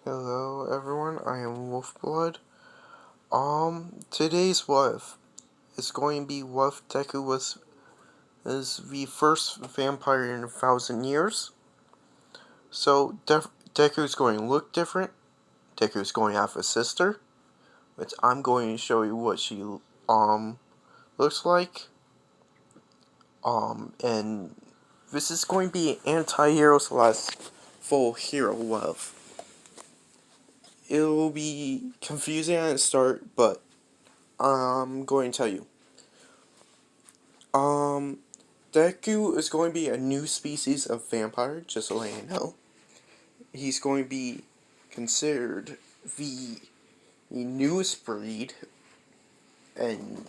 Hello everyone, I am Wolfblood. Today's Wolf is going to be Wolf Deku is the first vampire in 1,000 years. So Deku is going to look different. Deku is going to have a sister, which I'm going to show you what she looks like. And this is going to be anti-hero slash full hero Wolf. It'll be confusing at the start, but I'm going to tell you. Deku is going to be a new species of vampire, just to let you know. He's going to be considered the newest breed, and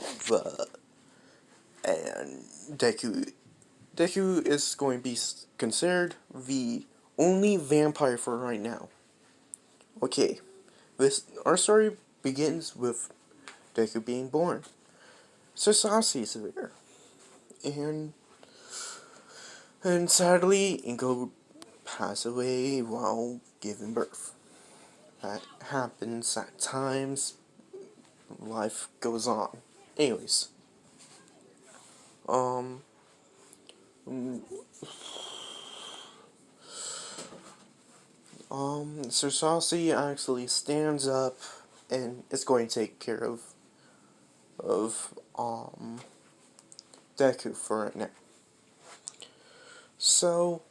Deku is going to be considered the only vampire for right now. Okay, our story begins with Deku being born. Sasasi is there, and sadly, Inko passed away while giving birth. That happens at times. Life goes on. Anyways, um, Sir Saucy actually stands up and is going to take care of Deku for right now. So,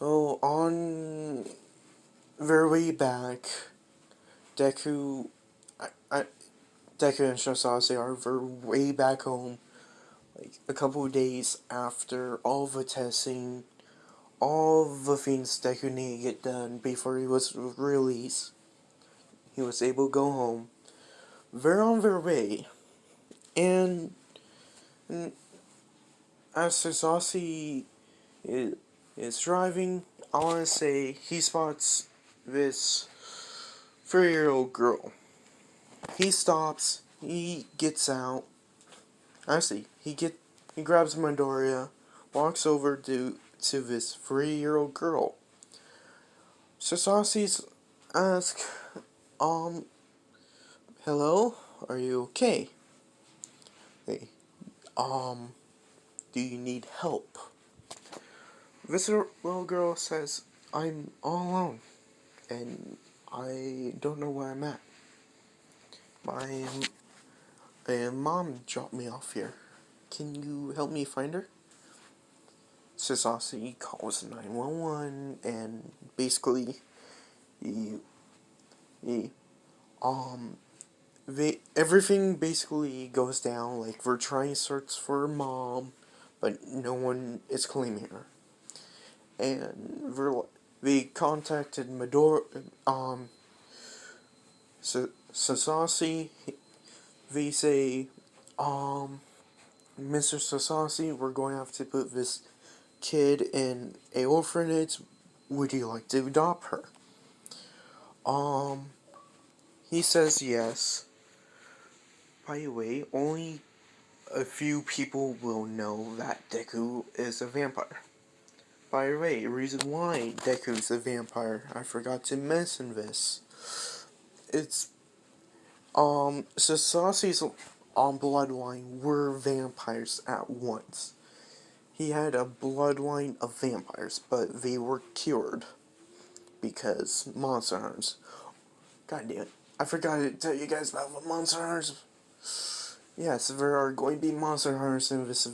on their way back, Deku, Deku and Sasasi are their way back home, like a couple of days after all the testing, all the things Deku needed to get done before he was released. He was able to go home. They're on their way, and as Sasasi is driving, I want to say he spots this 3-year-old girl. He stops. He gets out. Actually, he grabs Midoriya, walks over to this 3-year-old girl. Sasasi's ask, hello, are you okay? Hey, do you need help? This little girl says, I'm all alone, and I don't know where I'm at. My mom dropped me off here. Can you help me find her? Sasasi calls 911, and basically, he everything basically goes down. Like, we're trying to search for her mom, but no one is claiming her. And they contacted Sasasi. They say, Mr. Sasasi, we're going to have to put this kid in a orphanage. Would you like to adopt her? He says yes. By the way, only a few people will know that Deku is a vampire. By the way, the reason why Deku's a vampire, I forgot to mention this. It's, Sasasi's bloodline were vampires at once. He had a bloodline of vampires, but they were cured because Monster Hunters. God damn it. I forgot to tell you guys about what Monster Hunters. Yes, there are going to be Monster Hunters in this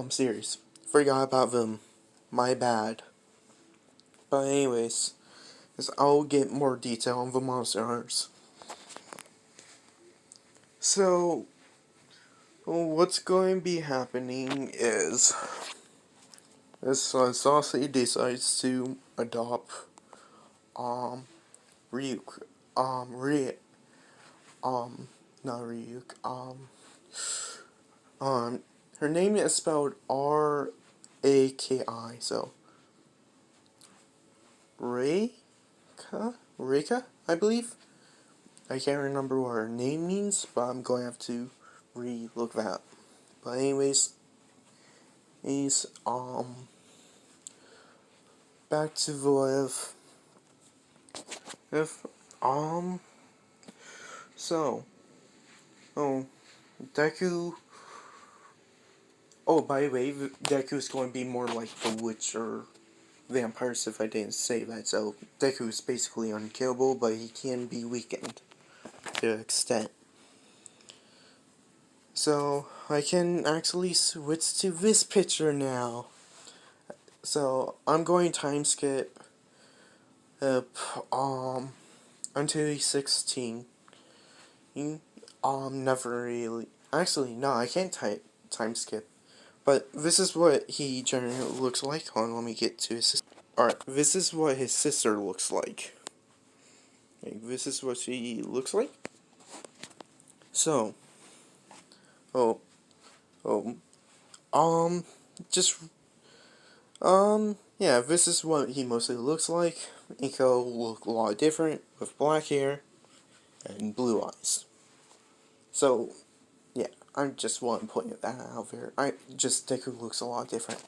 series. Forgot about them. My bad. But anyways, I'll get more detail on the Monster Hunters. So, what's going to be happening is Saucy decides to adopt Ryuk. Not Ryuk. Her name is spelled R-A-K-I, so Reika, I believe. I can't remember what her name means, but I'm going to have to re-look that up. But anyways, back to Voev. If, so, oh, Deku, oh, by the way, Deku's going to be more like the Witch or vampires if I didn't say that, so Deku's basically unkillable, but he can be weakened to an extent. So, I can actually switch to this picture now. So, I'm going time skip up, until he's 16. Never really. Actually, no, I can't time skip. But this is what he generally looks like. Hold on, let me get to his sister. Alright, this is what his sister looks like. Okay, this is what she looks like. So, oh, oh, just, yeah, this is what he mostly looks like. Iko will look a lot different with black hair and blue eyes. So, yeah, I just want to point that out there. Deku looks a lot different.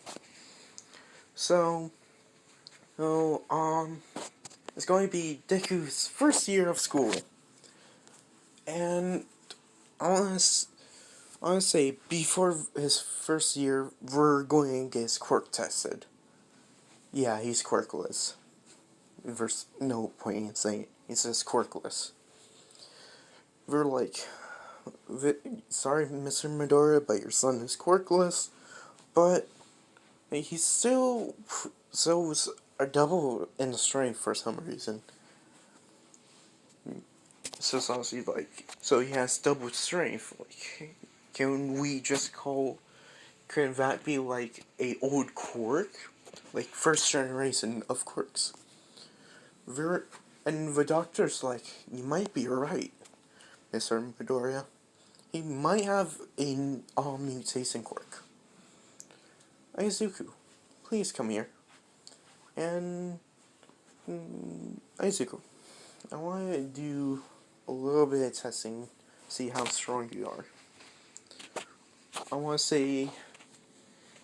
So, it's going to be Deku's first year of school. And I want to say, before his first year, we're going to get his quirk tested. Yeah, he's quirkless. There's no point in saying it. He says quirkless. We're like, sorry, Mr. Midoriya, but your son is quirkless. But he's still so a double in the strength for some reason. So it's honestly like, so he has double strength. Like, can we just call? Can that be like a old quirk, like first generation of quirks? And the doctor's like, you might be right, Mr. Midoriya. He might have a mutation quirk. Aizuku, please come here. And Aizuku, I want to do a little bit of testing, see how strong you are. I want to say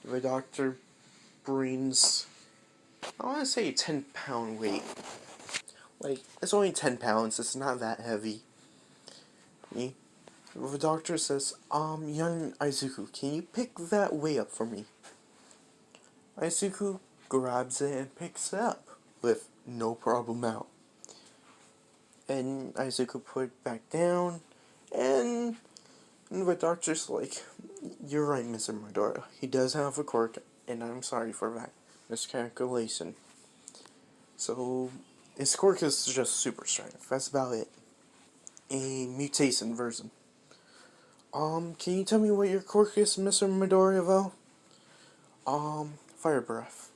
the doctor brings, I want to say a 10-pound weight. Like, it's only 10 pounds, it's not that heavy. The doctor says, young Aizuku, can you pick that weight up for me? Aizuku grabs it and picks it up with no problem out. And Aizuku put it back down, and the doctor's like, you're right, Mr. Midoriya. He does have a quirk, and I'm sorry for that miscalculation. So, his quirk is just super strength. That's about it. A mutation version. Can you tell me what your quirk is, Mr. Midoriya, though? Fire breath.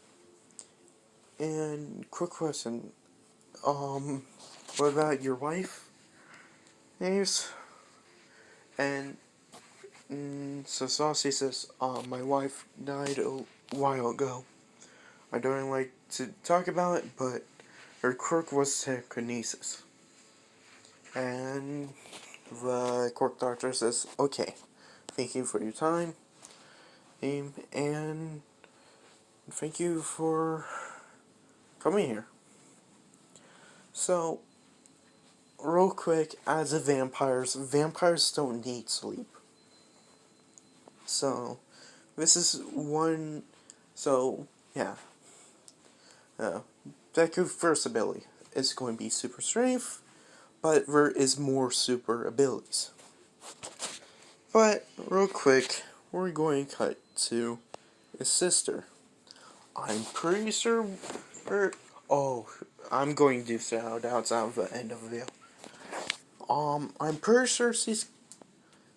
And quick question. What about your wife? Names? And so Saucy says, my wife died a while ago. I don't like to talk about it, but her quirk was telekinesis. And the quirk doctor says, okay, thank you for your time, and thank you for coming here. So, real quick, as a vampires don't need sleep. So, this is one, so, yeah. Deku's first ability is going to be super strength, but there is more super abilities. But, real quick, we're going to cut to his sister. I'm pretty sure I'm going to do shout-outs at the end of the video. I'm pretty sure she's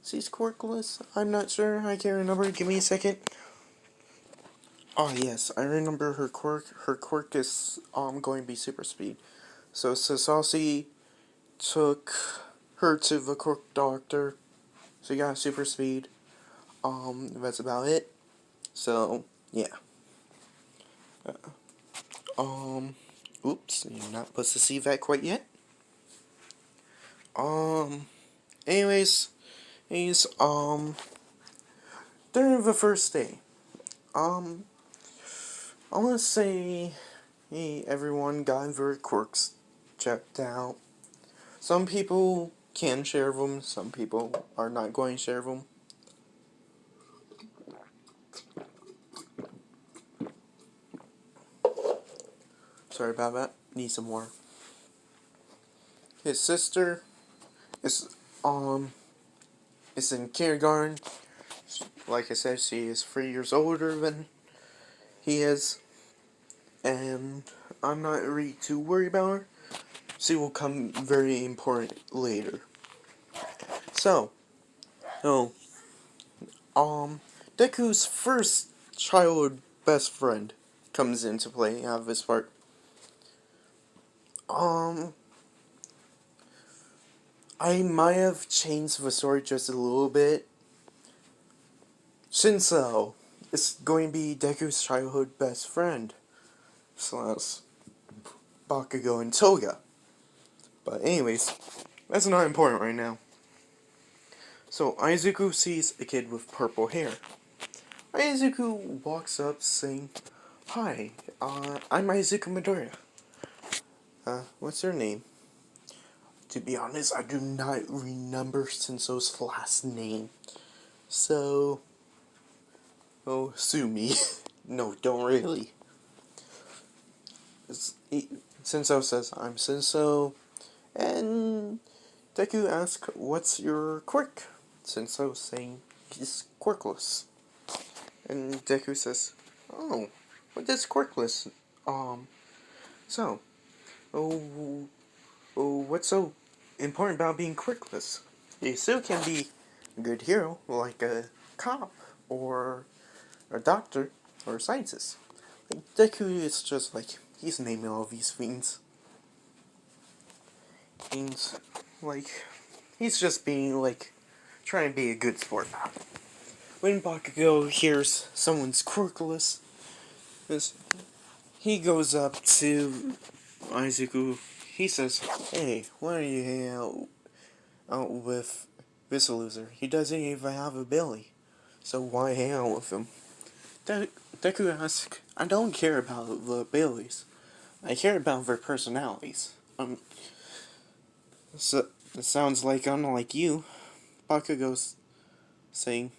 quirkless. I'm not sure. I can't remember. Give me a second. Oh yes, I remember her quirk. Her quirk is going to be super speed. So Sasasi took her to the quirk doctor. So got super speed. That's about it. So yeah. Oops, you're not supposed to see that quite yet. Anyways, during the first day, I want to say, hey, everyone got their quirks checked out. Some people can share them, some people are not going to share them. Sorry about that. Need some more. His sister is is in kindergarten. Like I said, she is 3 years older than he is, and I'm not really too worried about her. She will come very important later. So, no, Deku's first childhood best friend comes into play out of this part. I might have changed the story just a little bit. Shinso is going to be Deku's childhood best friend slash Bakugo and Toga. But anyways, that's not important right now. So Aizuku sees a kid with purple hair. Aizuku walks up saying, "Hi, I'm Aizuku Midoriya. What's your name?" To be honest, I do not remember Shinso's last name. So, oh, sue me. No, don't really. Shinso says, "I'm Shinso," and Deku asks, "What's your quirk?" Shinso saying he's quirkless. And Deku says, "Oh, what is quirkless? So, oh, what's so important about being quirkless? You still can be a good hero, like a cop, or a doctor, or a scientist." Like, Deku is just like, he's naming all these things. And, like, he's just being, like, trying to be a good sport now. When Bakugo hears someone's quirkless, he goes up to Aizuku. He says, "Hey, why are you hanging out with this loser? He doesn't even have a belly. So why hang out with him?" Deku asks, "I don't care about the bellies. I care about their personalities." So it sounds like unlike you. Bakugo's saying,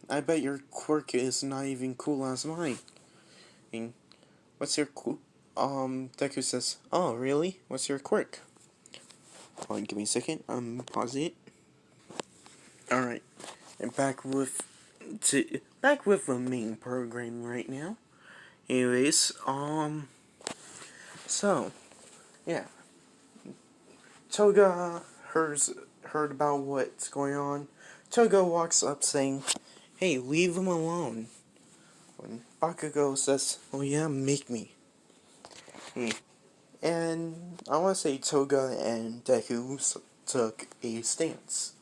I bet your quirk is not even cool as mine. And what's your Deku says, "Oh, really? What's your quirk?" Give me a second. Pause it. Alright. And back with the main program right now. Anyways, so yeah. Toga heard about what's going on. Toga walks up saying, "Hey, leave him alone." When Bakugo says, "Oh yeah, make me." And I want to say Toga and Deku took a stance.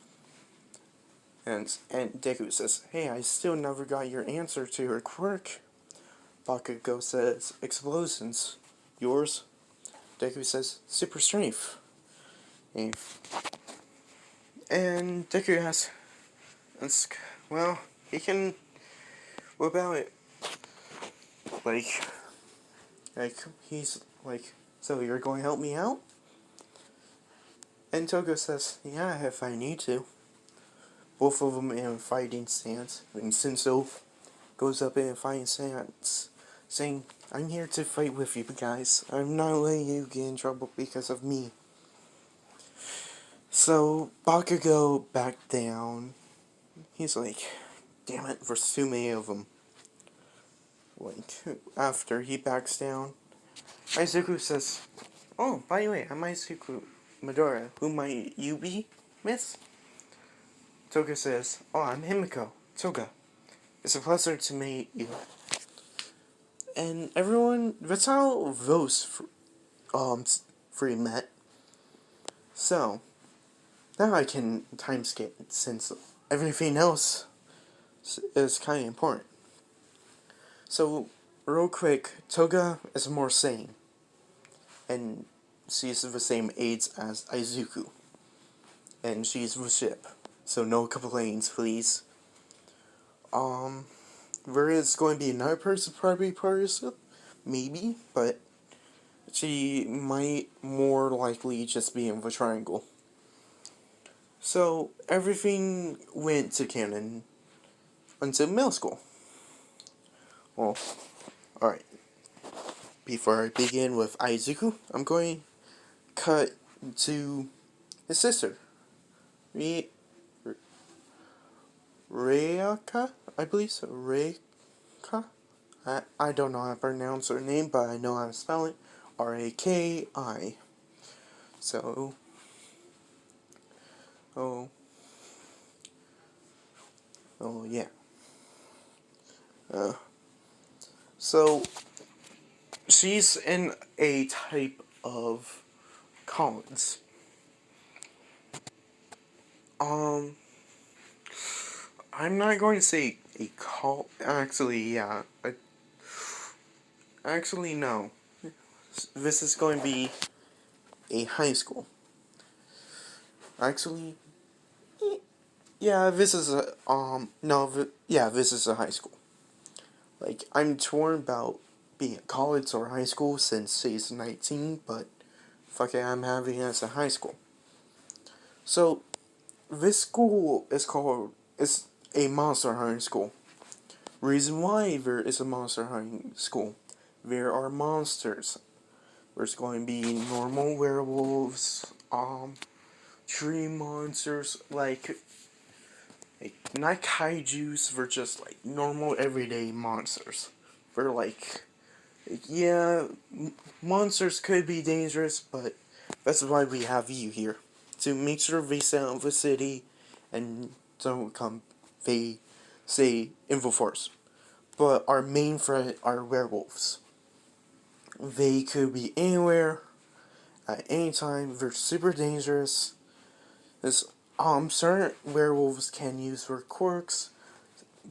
And Deku says, "Hey, I still never got your answer to your quirk." Bakugo says, "Explosions." "Yours?" Deku says, "Super strength." And Deku asks, "Well, he can. What about it? Like, he's like, so you're going to help me out?" And Toga says, "Yeah, if I need to." Both of them in a fighting stance. And Shinso goes up in a fighting stance, saying, "I'm here to fight with you guys. I'm not letting you get in trouble because of me." So Bakugo backed down. He's like, "Damn it, there's too many of them." Like, after he backs down, Aizuku says, "Oh, by the way, I'm Aizuku Midoriya. Who might you be, miss?" Toga says, "Oh, I'm Himiko. Toga. It's a pleasure to meet you." And everyone, that's how those three met. So, now I can timeskip since everything else is kind of important. So, real quick, Toga is more sane. And she's the same age as Aizuku. And she's the ship. So no complaints, please. There is going to be another person probably part of the ship. Maybe, but she might more likely just be in the triangle. So everything went to canon until middle school. Well, alright. Before I begin with Aizuku, I'm going to cut to his sister, Reika, I believe so. Reika? I don't know how to pronounce her name, but I know how to spell it. Raki. So, oh, yeah. Uh, so, she's in a type of college. Um, I'm not going to say a call. Actually, yeah. Actually, no. This is going to be a high school. Actually, yeah, this is a, no, yeah, this is a high school. Like, I'm torn about being a college or high school since she's 19, but fuck it, I'm having it as a high school. So, this school is a monster hunting school. Reason why there is a monster hunting school, there are monsters. There's going to be normal werewolves, tree monsters, like not kaijus, they're just like normal everyday monsters. They're like, yeah, monsters could be dangerous, but that's why we have you here. To make sure they stay out of the city and don't come, they say, in the forest. But our main threat are werewolves. They could be anywhere, at any time, they're super dangerous. This, certain werewolves can use their quirks,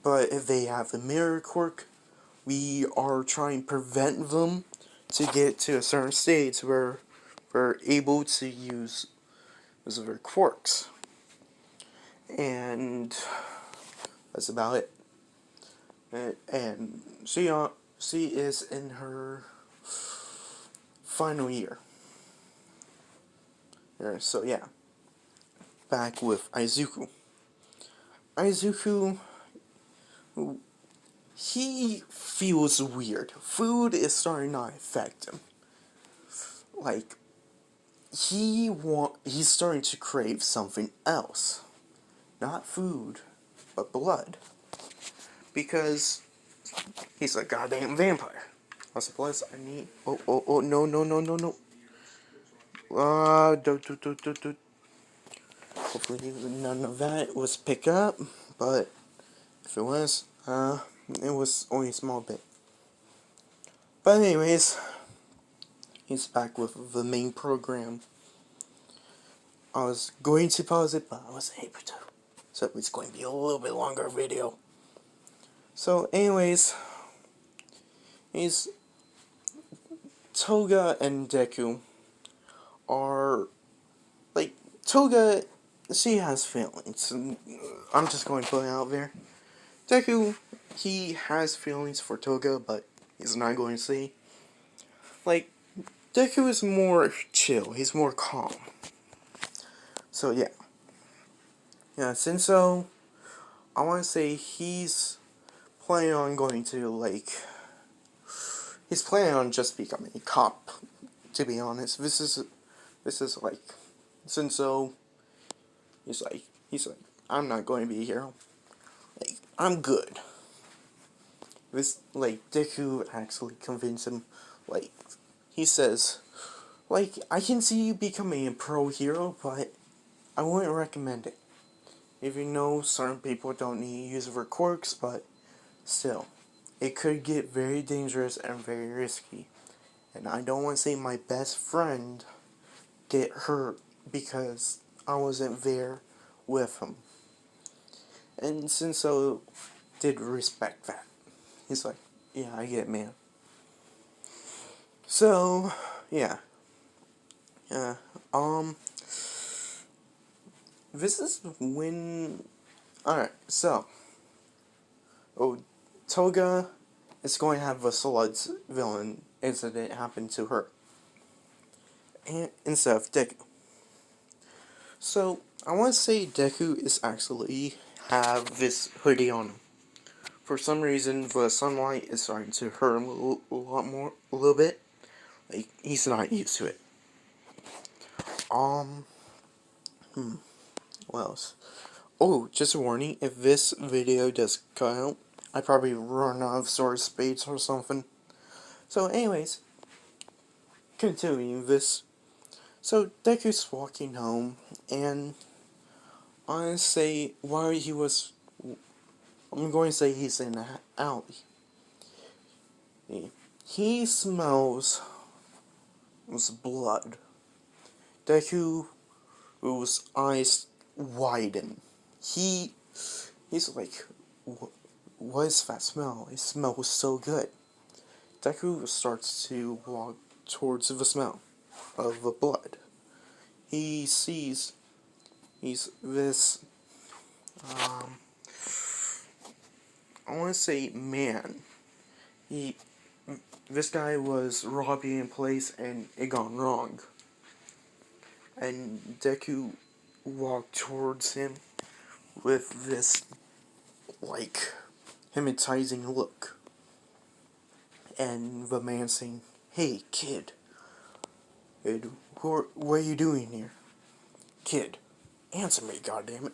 but if they have the mirror quirk, we are trying to prevent them to get to a certain stage where we're able to use their quirks. And that's about it. And she is in her final year. So yeah, back with Aizuku. Aizuku, he feels weird. Food is starting to affect him. Like, he's starting to crave something else. Not food, but blood. Because he's a goddamn vampire. Also, plus, I need... Oh, no. Do. Hopefully none of that was picked up, but if it was, it was only a small bit. But anyways, he's back with the main program. I was going to pause it, but I wasn't able to. So it's going to be a little bit longer video. So anyways, he's Toga and Deku are, like, Toga, she has feelings. I'm just going to put it out there. Deku, he has feelings for Toga, but he's not going to say. Like, Deku is more chill, he's more calm. So yeah. Yeah, since so, I want to say he's planning on going to, like, he's planning on just becoming a cop, to be honest. This is like, since so, he's like, I'm not going to be a hero. Like, I'm good. This, like, Deku actually convinced him, like, he says, like, I can see you becoming a pro hero, but I wouldn't recommend it. If you know, certain people don't need to use their quirks, but still, it could get very dangerous and very risky. And I don't want to see my best friend get hurt because I wasn't there with him. And Shinso did respect that. He's like, yeah, I get it, man. So, yeah. Yeah. This is when... Alright, so... Toga is going to have a Sludge villain incident happen to her. instead of Deku. So I want to say Deku is actually have this hoodie on him. For some reason, the sunlight is starting to hurt him a little bit. Like he's not used to it. Um, what else? Oh, just a warning: if this video does cut out, I probably run out of source space or something. So, anyways, continuing this. So Deku's walking home, and I say while he was, I'm going to say he's in the alley. He smells blood. Deku's eyes widen. He's like, what is that smell? It smells so good. Deku starts to walk towards the smell of the blood. He sees this, I want to say man. He, this guy was robbing in place and it gone wrong. And Deku walked towards him with this, like, hypnotizing look. And the man saying, "Hey, kid, what are you doing here? Kid, answer me, goddammit."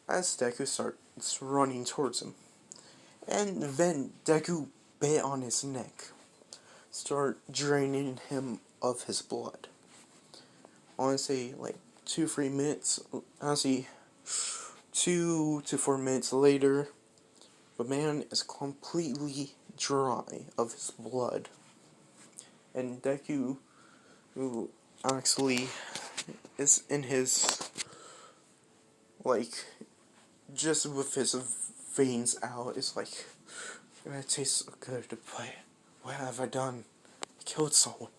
As Deku starts running towards him. And then Deku bit on his neck, start draining him of his blood. I want to say like 2-3 minutes. Honestly, 2 to 4 minutes later, the man is completely dry of his blood, and Deku, who actually is in his, like, just with his veins out, is like, it tastes so good, but what have I done? I killed someone.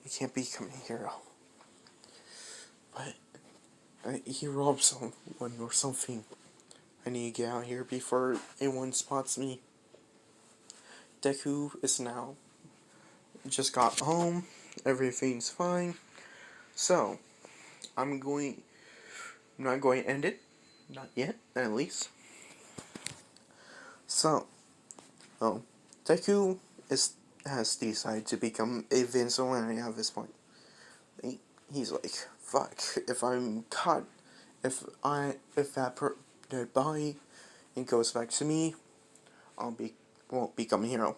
I can't become a hero. But he robbed someone or something. I need to get out here before anyone spots me. Deku is now just got home. Everything's fine. So, I'm not going to end it. Not yet, at least. So, Deku has decided to become a vigilante at this point. He's like, fuck, if I'm caught, if that dead body, it goes back to me, won't become a hero.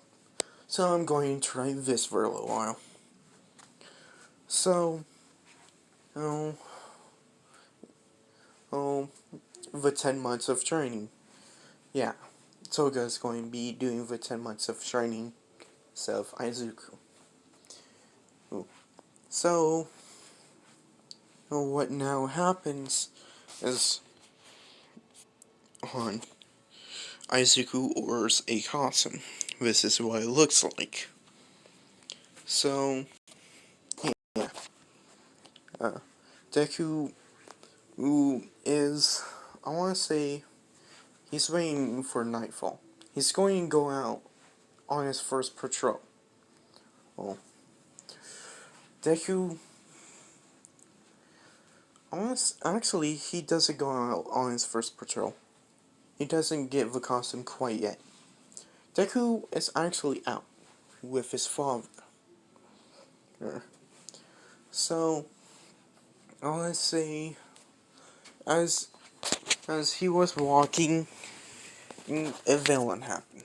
So I'm going to try this for a little while. So, the 10 months of training. Yeah, Toga's going to be doing the 10 months of training instead of Izuku. So, what now happens is on Izuku orders a costume. This is what it looks like. So, yeah. Deku, who is, I want to say, he's waiting for nightfall. He's going to go out on his first patrol. Well, Deku, actually, he doesn't go out on his first patrol. He doesn't get the costume quite yet. Deku is actually out with his father. So, I want to say, as he was walking, a villain happened.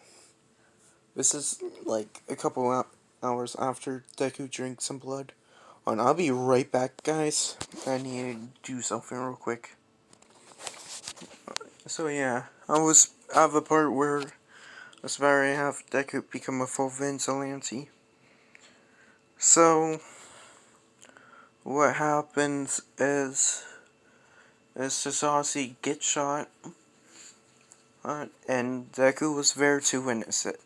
This is like a couple hours after Deku drinks some blood. And I'll be right back, guys. I need to do something real quick. So yeah, I was at the part where I was about to have Deku become a full vigilante. So, what happens is Sasasi gets shot, and Deku was there to witness it.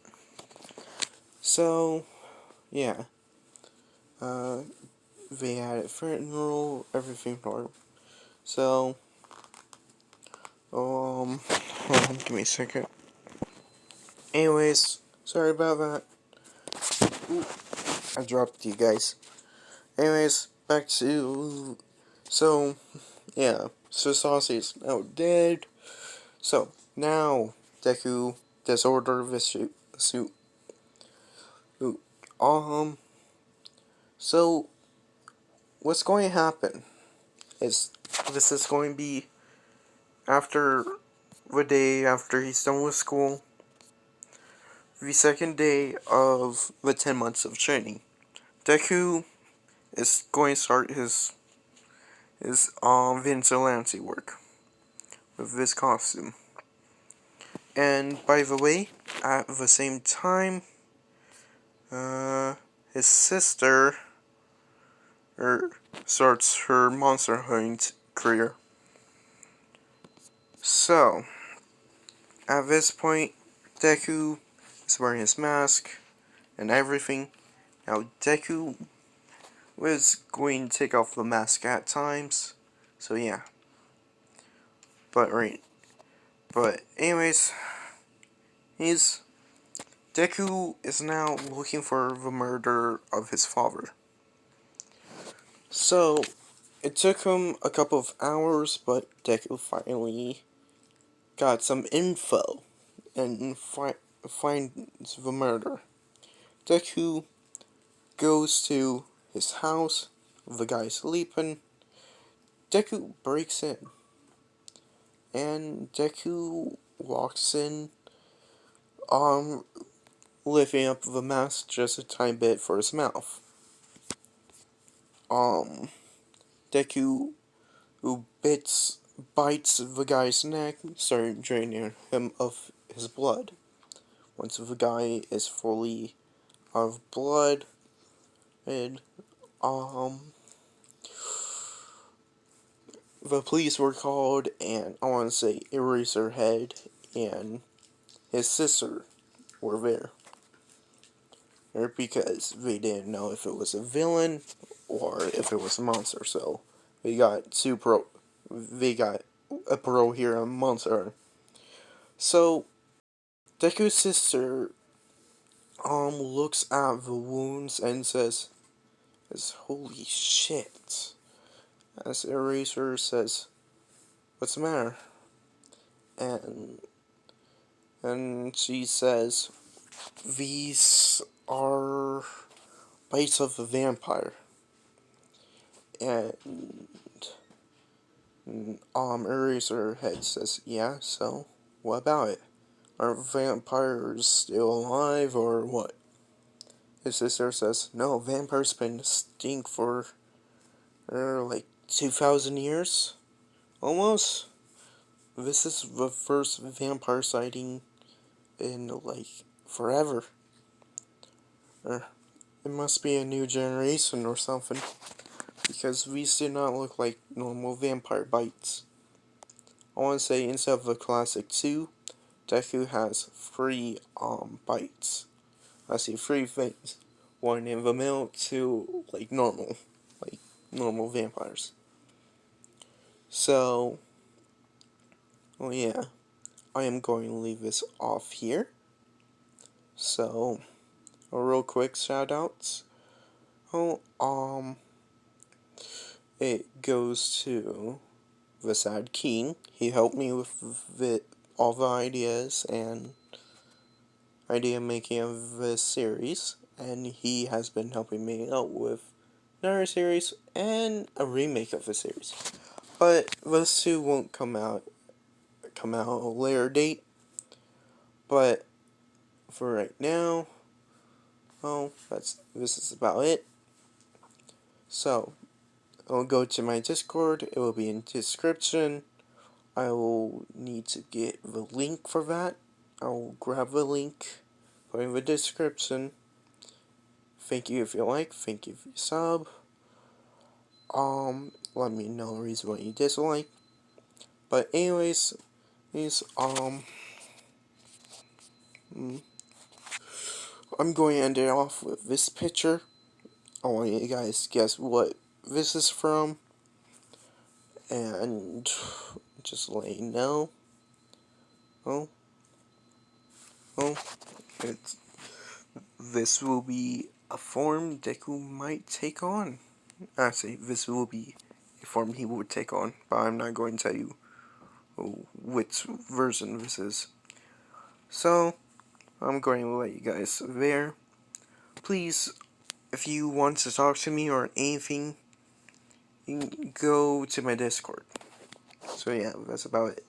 So, yeah. They had a funeral, everything normal. So, hold on, give me a second. Anyways, sorry about that. Ooh, I dropped you guys. Anyways, back to so yeah. So Sasuke is now dead. So now Deku disorder the suit. Um. So what's going to happen is this is going to be after the day after he's done with school, the second day of the 10 months of training. Deku is going to start his vigilante work with this costume. And by the way, at the same time, his sister starts her monster hunt career. So, at this point, Deku is wearing his mask and everything. Now, Deku was going to take off the mask at times, so yeah. But anyways, Deku is now looking for the murder of his father. So, it took him a couple of hours, but Deku finally got some info and finds the murder. Deku goes to his house, the guy's sleeping. Deku breaks in, and Deku walks in, lifting up the mask just a tiny bit for his mouth. Deku, who bites the guy's neck, starting draining him of his blood. Once the guy is fully out of blood, and, the police were called, and I want to say Eraserhead and his sister were there. Because they didn't know if it was a villain or if it was a monster, so they got a pro here on monster. So Deku's sister looks at the wounds and says, "Holy shit." As Eraser says, "What's the matter?" And she says, "These are bites of a vampire." And Eraserhead says, "Yeah, so what about it? Are vampires still alive or what?" His sister says, "No, vampires been extinct for like 2,000 years, almost. This is the first vampire sighting in like forever. Or it must be a new generation or something, because these do not look like normal vampire bites." I want to say instead of the classic 2, Deku has 3 bites. I see 3 things. 1 in the middle, 2 like normal vampires. So, well, yeah, I am going to leave this off here. So, a real quick shout outs. Oh, it goes to the Sad King. He helped me with all the ideas and idea making of this series, and he has been helping me out with another series and a remake of the series. But those two won't come out at a later date. But for right now, well, this is about it. So I'll go to my Discord. It will be in description. I will need to get the link for that. I'll grab the link, put in the description. Thank you if you like. Thank you if you sub. Let me know the reason why you dislike. But anyways, I'm going to end it off with this picture. I want you guys to guess what this is from, and just let you know. Oh, this will be a form Deku might take on. Actually, this will be a form he would take on, but I'm not going to tell you which version this is. So, I'm going to let you guys there. Please, if you want to talk to me or anything, you can go to my Discord. So yeah, that's about it.